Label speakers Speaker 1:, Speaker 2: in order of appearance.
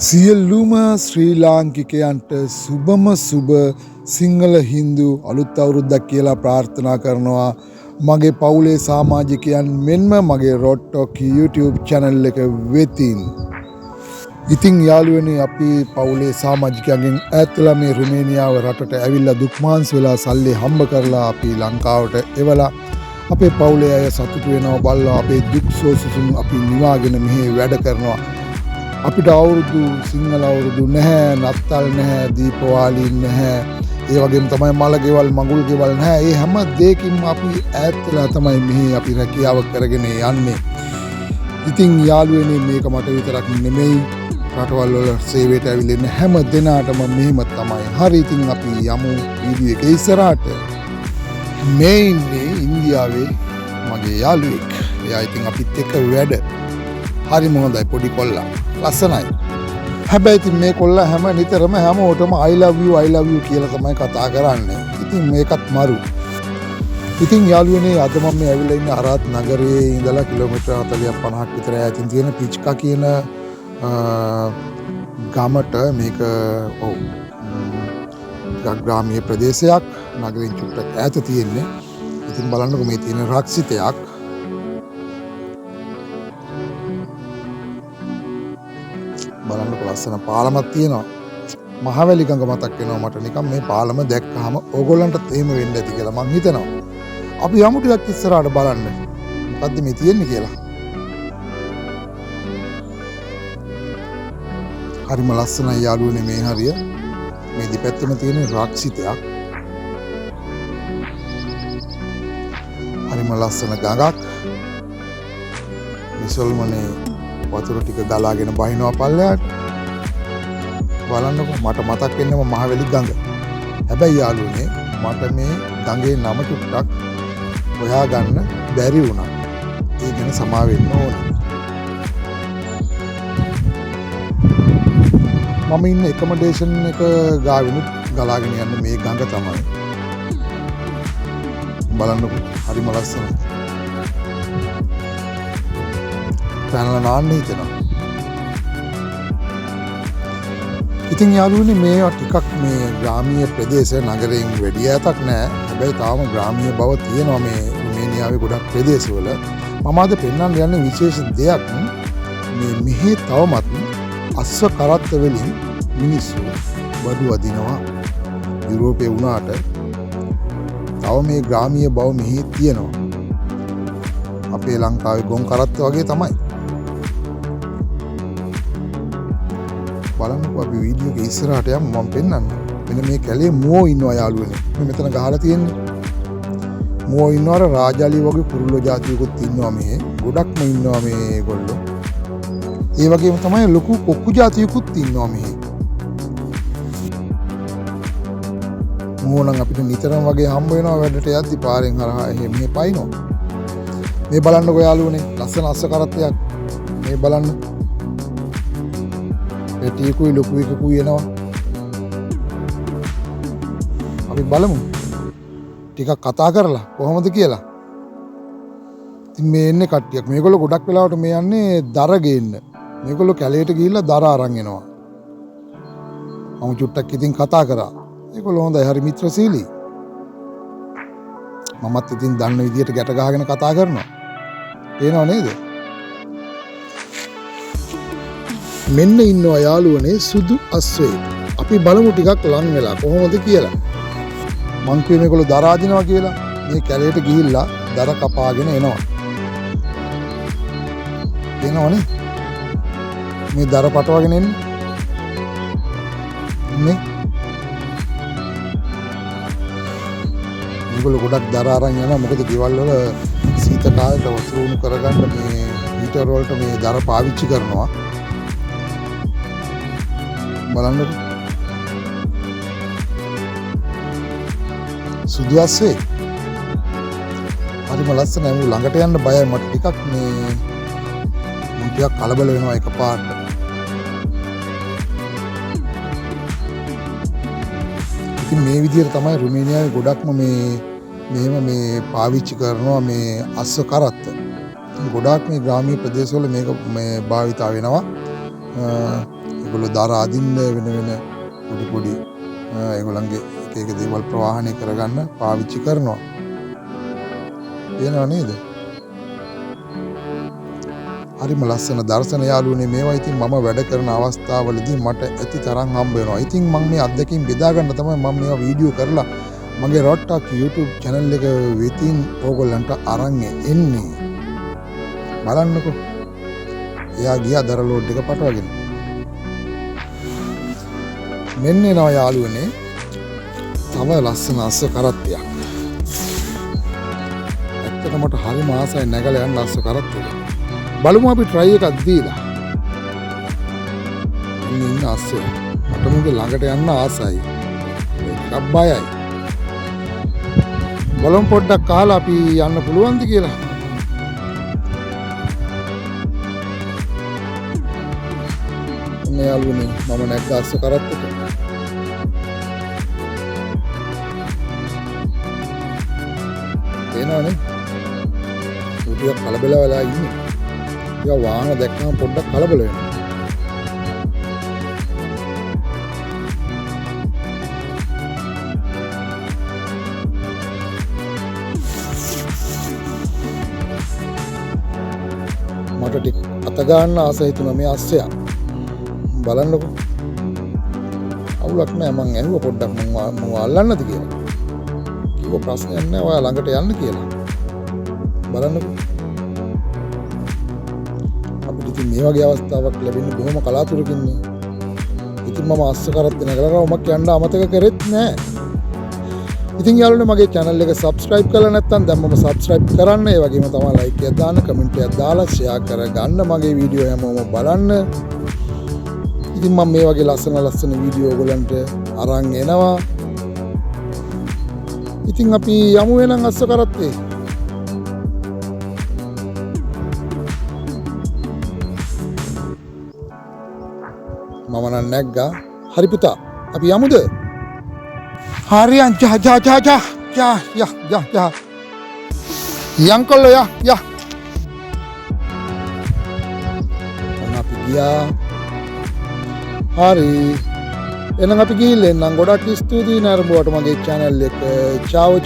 Speaker 1: සියලුම ශ්‍රී ලාංකිකයන්ට සුබම සුබ සිංහල හින්දු අලුත් අවුරුද්දක් කියලා ප්‍රාර්ථනා කරනවා. මගේ පවුලේ සමාජිකයන් මෙන්ම මගේ රොට්ටොක් YouTube channel එක වෙතින්. ඉතින් යාළුවනේ අපි පවුලේ සමාජිකයන්ගෙන් ඈත්ලා මේ රුමේනියාව රටට ඇවිල්ලා දුක්මාන්ස් වෙලා සල්ලි හම්බ කරලා අපි ලංකාවට එවලා අපේ පවුලේ අය සතුටු වෙනවා බලලා අපේ දුක් සෝසුසුම් අපි නිවාගෙන මෙහි වැඩ කරනවා. අපිට අවුරුදු සිංහල අවුරුදු නැහැ, නත්තල් නැහැ, දීපවාලි නැහැ. ඒ වගේම තමයි මල ගෙවල්, මඟුල් ගෙවල් නැහැ. ඒ හැම දෙයකින්ම අපි ඈත් වෙලා තමයි මෙහි අපි රැකියාව කරගෙන යන්නේ. ඉතින් යාළුවනේ මේක මට විතරක් නෙමෙයි, රටවල් වල සේවයට ඇවිල්ලා ඉන්න හැම දෙනාටම මෙහෙම තමයි. හරි, ඉතින් අපි යමු වීඩියෝ එක ඉස්සරහට. මේ ඉන්නේ ඉන්දියාවේ මගේ යාළුවෙක්. එයා ඉතින් අපිත් එක්ක වැඩ. හරිම හොඳයි පොඩි කොල්ලා. ලස්සනයි. හැබැයි ඉතින් මේ කොල්ලා නිතරම හැමෝටම I love you කියලා තමයි කතා කරන්නේ. ඉතින් මේකත් මරු. ඉතින් යාළුවනේ අද මම මේ ඇවිල්ලා ඉන්නේ අරාත් නගරයේ ඉඳලා කිලෝමීටර් 40ක් 50ක් විතර ඈතින් තියෙන පිච්කා කියන ගමට. මේක ග්‍රාමීය ප්‍රදේශයක්, නගරෙන් චුට්ටක් ඈත තියෙන්නේ. ඉතින් බලන්නකො මේ තියෙන රක්ෂිතයක්. බලන්නකො ලස්සන පාලමක් තියෙනවා. මහවැලි ගඟ මතක් වෙනවා මට නිකන් මේ පාලම දැක්කහම. ඕගොල්ලන්ටත් එහෙම වෙන්න ඇති කියලා මං හිතනවා. අපි යමු ටිකක් ඉස්සරහට බලන්න මොකද්ද මේ තියෙන්නේ කියලා. හරිම ලස්සනයි යාළුවනේ මේ හරිය. මේ දෙපැත්තම තියෙන රක්ෂිතයක්. හරිම ලස්සන ගඟක්. විසල්මනේ වතුර ටික ගලාගෙන බහිනවා පල්ලෙහාට. බලන්නකො මට මතක් වෙන්නම මහවැලි ගඟ. හැබැයි යාළුවනේ මට මේ ගඟේ නම චුට්ටක් හොයාගන්න බැරි වුණා. ඒ ගැන සමා වෙන්න ඕන. මම ඉන්න එකමඩේෂන් එක ගාවිනුත් ගලාගෙන යන්න මේ ගඟ තමයි. බලන්නකො හරිම ලස්සනයි. පැනලා නාන්න හිතෙනවා. ඉතින් යාළුවනේ මේවා ටිකක් මේ ග්‍රාමීය ප්‍රදේශ, නගරයෙන් වැඩි ඈතක් නෑ. හැබැයි තාම ග්‍රාමීය බව තියෙනවා මේ රුමේනියාවේ ගොඩක් ප්‍රදේශවල. මම අද පෙන්වන්න යන්නේ විශේෂ දෙයක්. මෙහි තවමත් අස්ස කරත්ත වලින් මිනිස්සු බඩු අදිනවා. යුරෝපේ වුණාට තව මේ ග්‍රාමීය බව මෙහි තියෙනවා. අපේ ලංකාවේ ගොන් කරත්ත වගේ තමයි. බලන්නකො අපි වීඩියෝ එක ඉස්සරහට යමු. මම පෙන්නන්න. මෙන්න මේ කැලේ මුවෝ ඉන්නවා යාළුවනේ. මේ මෙතන ගහලා තියෙන්නේ. මුවෝ ඉන්නවර රාජාලි වගේ කුරුල්ලෝ జాතියකුත් ඉන්නවා මේ. ගොඩක්ම ඉන්නවා මේගොල්ලෝ. ඒ වගේම තමයි ලොකු කොක්කු జాතියකුත් ඉන්නවා මේ. මුවෝ නම් අපිට නිතරම වගේ හම්බ වෙනවා වැඩට යද්දි පාරෙන් හරහා මේ පයින්නවා. මේ බලන්නකො යාළුවනේ ලස්සන අස්ස කරත්තයක්. මේ බලන්න. ටිකුයි ලොකු එකකුයි එනවා. අපි බලමු ටිකක් කතා කරලා කොහොමද කියලා. ඉතින් මේ එන්නේ කට්ටියක්. මේගොල්ලෝ ගොඩක් වෙලාවට මේ යන්නේ දර ගේන්න. මේගොල්ලෝ කැලේට ගිහිල්ලා දර අරන් එනවා. මම චුට්ටක් ඉතින් කතා කරා. ඒගොල්ලෝ හොඳයි, හරි මිත්‍රශීලී. මමත් ඉතින් දන්න විදියට ගැට ගහගෙන කතා කරනවා. පේනව නේද? මෙන්න ඉන්නවා යාළුවනේ සුදු අස්වේ. අපි බලමු ටිකක් ලං වෙලා කොහොමද කියලා. මං කිව්වේ මේගොල්ලෝ දර අදිනවා කියලා. මේ කැලේට ගිහිල්ලා දර කපාගෙන එනවා. එනවනේ. මේ දර පටවගෙන එන්නේ. මේ මේගොල්ලෝ ගොඩක් දර අරන් යනවා. මොකද ගෙවල් වල සීත කාලේට වතුර උණු කරගන්න මේ හීටර් වලට මේ දර පාවිච්චි කරනවා. බලන්නකො සුදු අස්සේ. හරිම ලස්සනයි. මම ළඟට යන්න බයයි. මට ටිකක් ටිකක් කලබල වෙනවා එකපාරට. ඉතින් මේ විදිහට තමයි රුමේනියාවේ ගොඩක්ම මෙහෙම මේ පාවිච්චි කරනවා මේ අස්ස කරත්ත. ගොඩාක් මේ ග්‍රාමීය ප්‍රදේශවල මේක මේ භාවිතා වෙනවා. ඒගොල්ලෝ දර අදින්න වෙන පොඩි ඒගොල්ලන්ගේ එක දේවල් ප්‍රවාහනය කරගන්න පාවිච්චි කරනවා. පේනව නේද? හරිම ලස්සන දර්ශන යාළුවනේ මේවා. ඉතින් මම වැඩ කරන අවස්ථාවලදී මට ඇති තරම් හම්බ වෙනවා. ඉතින් මම මේ අත්දැකීම් බෙදා ගන්න තමයි මම මේවා වීඩියෝ කරලා මගේ රොට්ටක් YouTube channel එක වෙතින් ඕගොල්ලන්ට අරන් එන්නේ. බලන්නකෝ. එයා ගියා දර ලෝඩ් එක පටවගෙන. මෙන්න එනවා යාළුවනේ. තව ලස්සන අස්ස කරත්තයක්. ඇත්තටම මට හරිම ආසයි නැගලා යන්න අස්ස කරත්තෙට. බලමු අපි try එකක් දීලා. ඉන්න අස්සේ. මට මුගේ ළඟට යන්න ආසයි. එකක් බයයි. බලමු පොඩ්ඩක් කාලා අපි යන්න පුළුවන්ද කියලා. මේ යාළුවනේ මම නැග්ග අස්ස කරත්තෙට. තේනවනේ? උඩිය කලබල වෙලා ඉන්නේ. යා වාහන දැක්කම පොඩ්ඩක් කලබල වෙනවා. මට ටික අත ගන්න ආස හිතුණා මේ අස්සයා. බලන්නකෝ. අවුලක් නෑ මං ඇහුවා පොඩ්ඩක් මම අල්ලන්නද කියලා. කිව්ව ප්‍රශ්නයක් නෑ ඔයා ළඟට යන්න කියලා. බලන්නකෝ. අපිට ඉතින් මේ වගේ අවස්ථාවක් ලැබෙන්නේ බොහොම කලාතුරකින්නේ. ඉතින් මම අස්ස කරත් නැගලා ඔමක් යන්න අමතක කරෙත් නෑ. ඉතින් යාළුවනේ මගේ channel එක subscribe කරලා නැත්නම් දැන් මම subscribe කරන්න. ඒ වගේම තමයි like එකක් දාන්න, comment එකක් දාලා share කරගන්න මගේ වීඩියෝ හැමෝම බලන්න. ඉතින් මම මේ වගේ ලස්සන වීඩියෝ ඔයගලන්ට අරන් එනවා. ඉතින් අපි යමු වෙනං අස්ස කරත්තේ. මම නම් නැග්ගා. හරි පුතා අපි යමුද? හරි යා යංකොල්ලෝ යා අපි ගියා. හරි එහෙනම් අපි ගිහින් එන්නම්. ගොඩක් ස්තුතියි නරඹුවට මගේ channel එක. චාවෝ